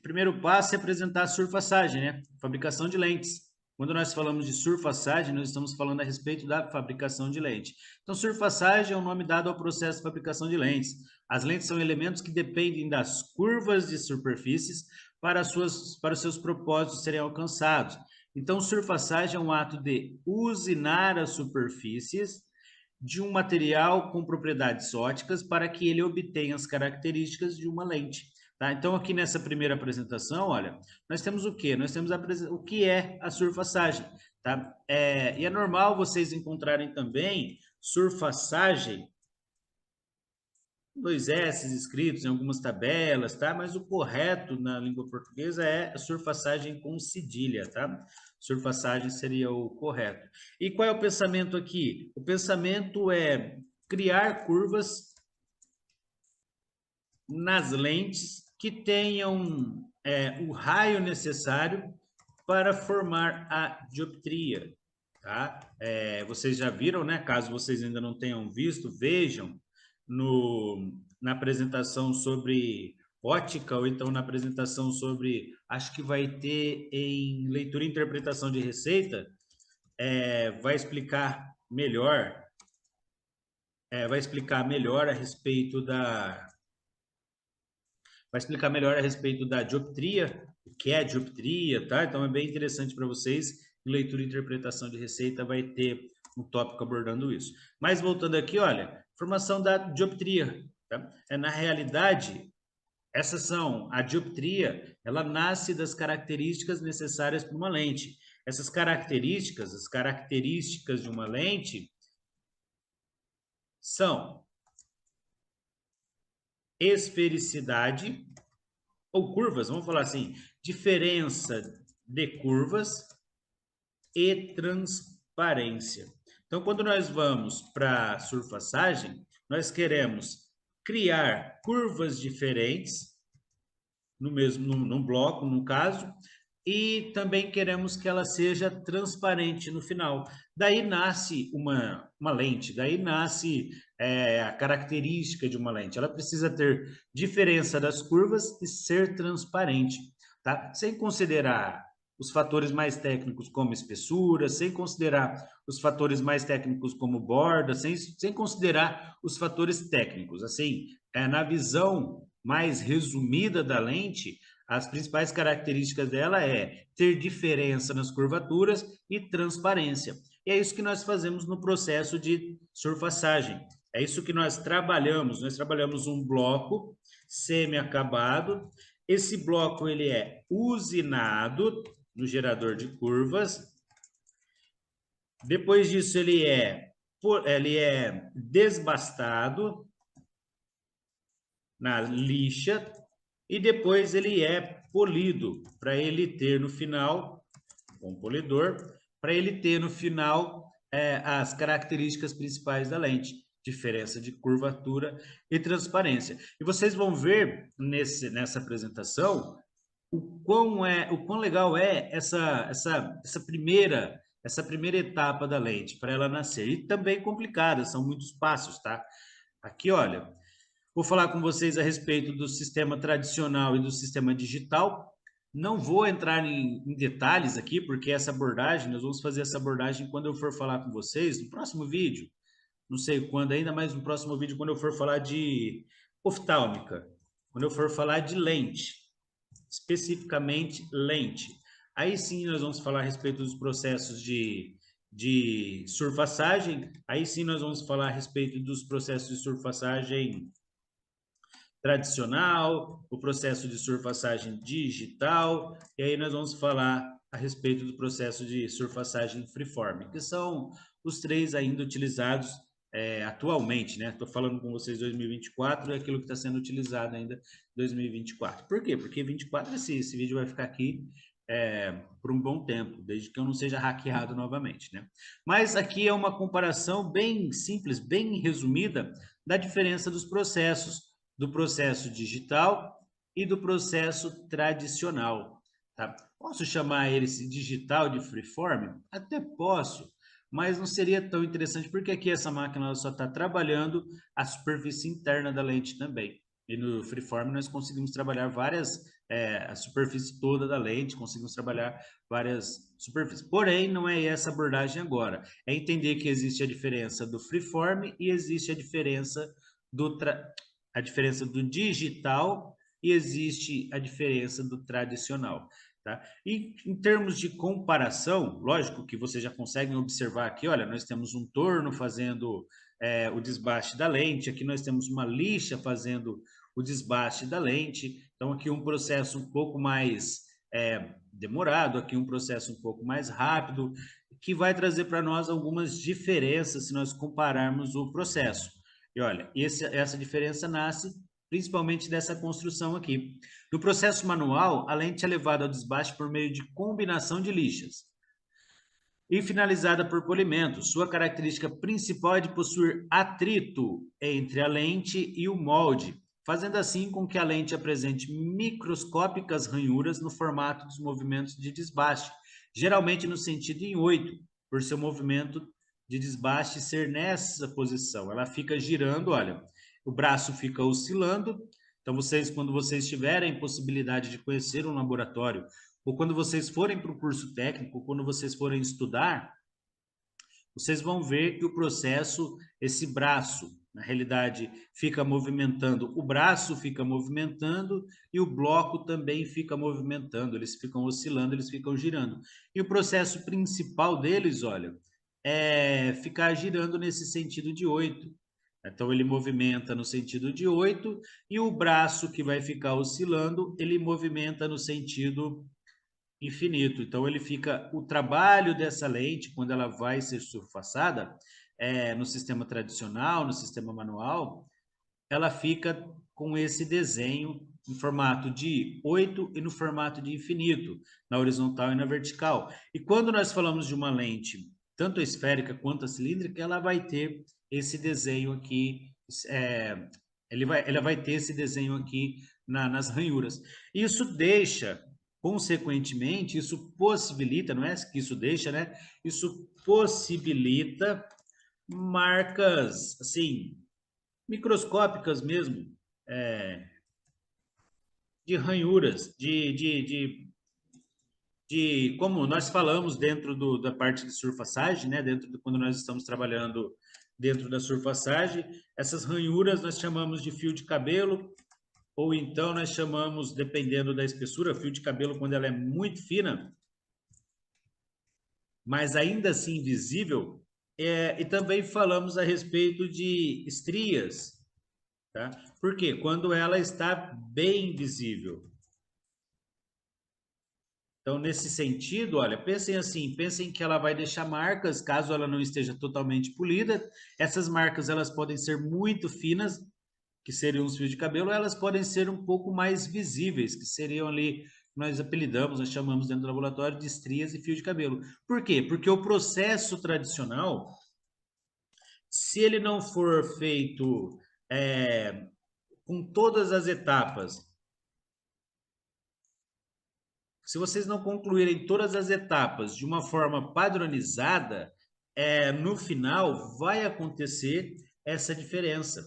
primeiro passo é apresentar a surfaçagem, né? Fabricação de lentes. Quando nós falamos de surfaçagem, nós estamos falando a respeito da fabricação de lente. Então, surfaçagem é o nome dado ao processo de fabricação de lentes. As lentes são elementos que dependem das curvas de superfícies para os seus propósitos serem alcançados. Então, surfaçagem é um ato de usinar as superfícies de um material com propriedades óticas para que ele obtenha as características de uma lente. Tá? Então, aqui nessa primeira apresentação, olha, nós temos o quê? Nós temos o que é a surfaçagem. Tá? E é normal vocês encontrarem também surfaçagem, dois S escritos em algumas tabelas, tá? Mas o correto na língua portuguesa é a surfaçagem com cedilha, tá? Surfaçagem seria o correto. E qual é o pensamento aqui? O pensamento é criar curvas nas lentes que tenham o raio necessário para formar a dioptria, tá? Vocês já viram, né? Caso vocês ainda não tenham visto, vejam na apresentação sobre ótica, ou então na apresentação sobre, acho que vai ter em leitura e interpretação de receita, vai explicar melhor, a respeito vai explicar melhor a respeito da dioptria, o que é dioptria, tá? Então é bem interessante para vocês. Em leitura e interpretação de receita vai ter um tópico abordando isso. Mas voltando aqui, olha, formação da dioptria, tá? Na realidade, a dioptria, ela nasce das características necessárias para uma lente. Essas características, as características de uma lente são esfericidade ou curvas, vamos falar assim, diferença de curvas e transparência. Então, quando nós vamos para a surfaçagem, nós queremos criar curvas diferentes num bloco, no caso, e também queremos que ela seja transparente no final. Daí nasce uma lente, daí nasce a característica de uma lente. Ela precisa ter diferença das curvas e ser transparente, tá? Sem considerar os fatores mais técnicos como espessura, sem considerar os fatores mais técnicos como borda, sem considerar os fatores técnicos. Assim, na visão mais resumida da lente, as principais características dela é ter diferença nas curvaturas e transparência. E é isso que nós fazemos no processo de surfaçagem. É isso que nós trabalhamos. Nós trabalhamos um bloco semi-acabado. Esse bloco ele é usinado no gerador de curvas. Depois disso ele é desbastado na lixa e depois ele é polido para ele ter no final, com o polidor, para ele ter no final as características principais da lente, diferença de curvatura e transparência. E vocês vão ver nessa apresentação o quão legal é essa primeira etapa da lente para ela nascer. E também complicada, são muitos passos, tá? Aqui, olha, vou falar com vocês a respeito do sistema tradicional e do sistema digital. Não vou entrar em detalhes aqui, porque nós vamos fazer essa abordagem quando eu for falar com vocês no próximo vídeo. Não sei quando ainda, mas no próximo vídeo, quando eu for falar de oftálmica, quando eu for falar de lente, especificamente lente. Aí sim nós vamos falar a respeito dos processos de surfaçagem, aí sim nós vamos falar a respeito dos processos de surfaçagem tradicional, o processo de surfaçagem digital, e aí nós vamos falar a respeito do processo de surfaçagem freeform, que são os três ainda utilizados atualmente, né? Estou falando com vocês 2024 é aquilo que está sendo utilizado ainda em 2024. Por quê? Porque 24 esse vídeo vai ficar aqui por um bom tempo, desde que eu não seja hackeado novamente, né? Mas aqui é uma comparação bem simples, bem resumida da diferença dos processos, do processo digital e do processo tradicional, tá? Posso chamar ele digital de freeform? Até posso, mas não seria tão interessante, porque aqui essa máquina só está trabalhando a superfície interna da lente também. E no freeform nós conseguimos trabalhar várias a superfície toda da lente, conseguimos trabalhar várias superfícies. Porém, não é essa abordagem agora. É entender que existe a diferença do freeform e existe a diferença do digital e existe a diferença do tradicional. Tá? E em termos de comparação, lógico que vocês já conseguem observar aqui, olha, nós temos um torno fazendo o desbaste da lente, aqui nós temos uma lixa fazendo o desbaste da lente, então aqui um processo um pouco mais demorado, aqui um processo um pouco mais rápido, que vai trazer para nós algumas diferenças se nós compararmos o processo. E olha, essa diferença nasce principalmente dessa construção aqui. No processo manual, a lente é levada ao desbaste por meio de combinação de lixas e finalizada por polimento. Sua característica principal é de possuir atrito entre a lente e o molde, fazendo assim com que a lente apresente microscópicas ranhuras no formato dos movimentos de desbaste, geralmente no sentido em 8, por seu movimento de desbaste ser nessa posição. Ela fica girando, olha, o braço fica oscilando. Então, quando vocês tiverem possibilidade de conhecer um laboratório, ou quando vocês forem para o curso técnico, quando vocês forem estudar, vocês vão ver que o processo, esse braço, na realidade, fica movimentando, o braço fica movimentando e o bloco também fica movimentando, eles ficam oscilando, eles ficam girando. E o processo principal deles, olha, é ficar girando nesse sentido de 8. Então, ele movimenta no sentido de 8 e o braço que vai ficar oscilando, ele movimenta no sentido infinito. Então, ele fica, o trabalho dessa lente, quando ela vai ser surfaçada, no sistema tradicional, no sistema manual, ela fica com esse desenho em formato de 8 e no formato de infinito, na horizontal e na vertical. E quando nós falamos de uma lente, tanto a esférica quanto a cilíndrica, ela vai ter esse desenho aqui, ela vai ter esse desenho aqui nas ranhuras. Isso deixa, consequentemente, isso possibilita, não é que isso deixa, né? Isso possibilita marcas, assim, microscópicas mesmo, de ranhuras, como nós falamos dentro da parte de surfaçagem, né? Quando nós estamos trabalhando dentro da surfaçagem, essas ranhuras nós chamamos de fio de cabelo, ou então nós chamamos, dependendo da espessura, fio de cabelo quando ela é muito fina, mas ainda assim visível, e também falamos a respeito de estrias, tá? Por quê? Quando ela está bem visível. Então, nesse sentido, olha, pensem assim, pensem que ela vai deixar marcas, caso ela não esteja totalmente polida. Essas marcas, elas podem ser muito finas, que seriam os fios de cabelo, ou elas podem ser um pouco mais visíveis, que seriam ali, nós apelidamos, nós chamamos dentro do laboratório de estrias e fio de cabelo. Por quê? Porque o processo tradicional, se ele não for feito com todas as etapas, se vocês não concluírem todas as etapas de uma forma padronizada, no final vai acontecer essa diferença,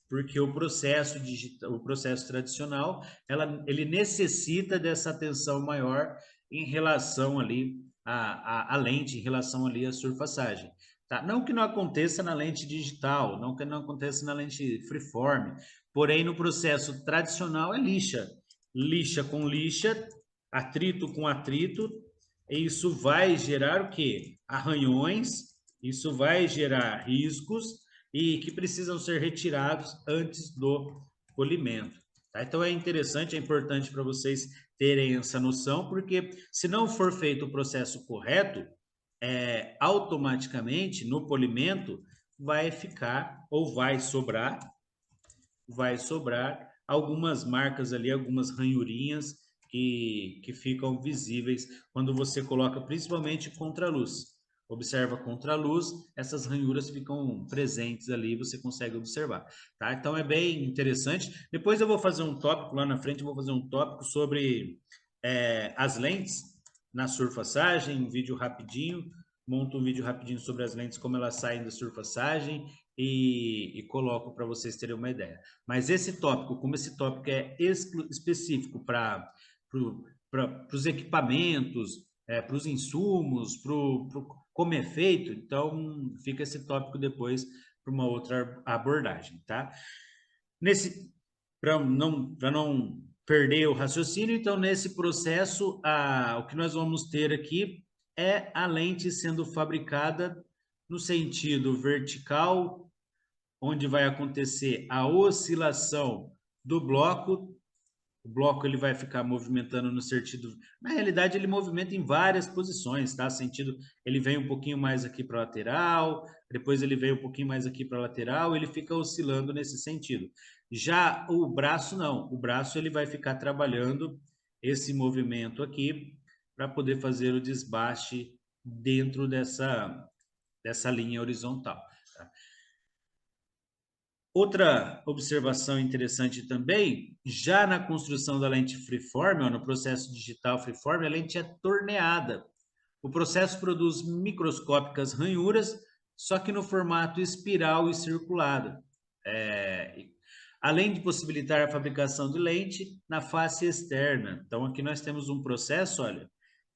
porque o processo digital, o processo tradicional, ele necessita dessa atenção maior em relação ali à lente, em relação ali à surfaçagem. Tá? Não que não aconteça na lente digital, não que não aconteça na lente freeform, porém no processo tradicional é lixa. Lixa com lixa, atrito com atrito, e isso vai gerar o quê? Arranhões, isso vai gerar riscos e que precisam ser retirados antes do polimento. Tá? Então é interessante, é importante para vocês terem essa noção, porque se não for feito o processo correto, automaticamente no polimento vai ficar ou vai sobrar algumas marcas ali, algumas ranhurinhas que ficam visíveis quando você coloca principalmente contra a luz. Observa contra a luz, essas ranhuras ficam presentes ali, você consegue observar, tá? Então é bem interessante. Depois eu vou fazer um tópico lá na frente, eu vou fazer um tópico sobre as lentes na surfaçagem, um vídeo rapidinho, monto um vídeo rapidinho sobre as lentes, como elas saem da surfaçagem e coloco para vocês terem uma ideia. Mas esse tópico, como esse tópico é específico para os equipamentos, para os insumos, como é feito, então fica esse tópico depois para uma outra abordagem, tá? Para não perder o raciocínio, então nesse processo, o que nós vamos ter aqui é a lente sendo fabricada no sentido vertical, onde vai acontecer a oscilação do bloco. O bloco ele vai ficar movimentando no sentido. Na realidade, ele movimenta em várias posições, tá? Sentido, ele vem um pouquinho mais aqui para a lateral, depois ele vem um pouquinho mais aqui para a lateral, ele fica oscilando nesse sentido. Já o braço, não. O braço ele vai ficar trabalhando esse movimento aqui para poder fazer o desbaste dentro dessa linha horizontal. Tá? Outra observação interessante também, já na construção da lente freeform, ou no processo digital freeform, a lente é torneada. O processo produz microscópicas ranhuras, só que no formato espiral e circulado. Além de possibilitar a fabricação de lente na face externa. Então, aqui nós temos um processo, olha,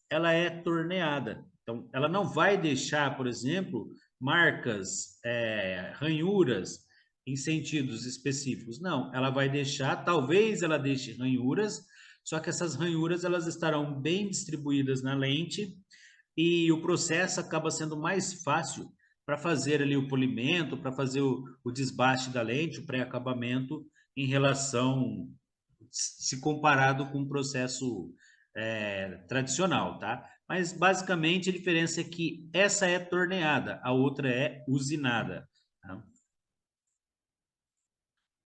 ela é torneada. Então, ela não vai deixar, por exemplo, marcas, ranhuras em sentidos específicos. Não, ela vai deixar, talvez ela deixe ranhuras, só que essas ranhuras elas estarão bem distribuídas na lente e o processo acaba sendo mais fácil para fazer ali o polimento, para fazer o desbaste da lente, o pré-acabamento em relação, se comparado com o processo tradicional, tá? Mas basicamente a diferença é que essa é torneada, a outra é usinada. Tá?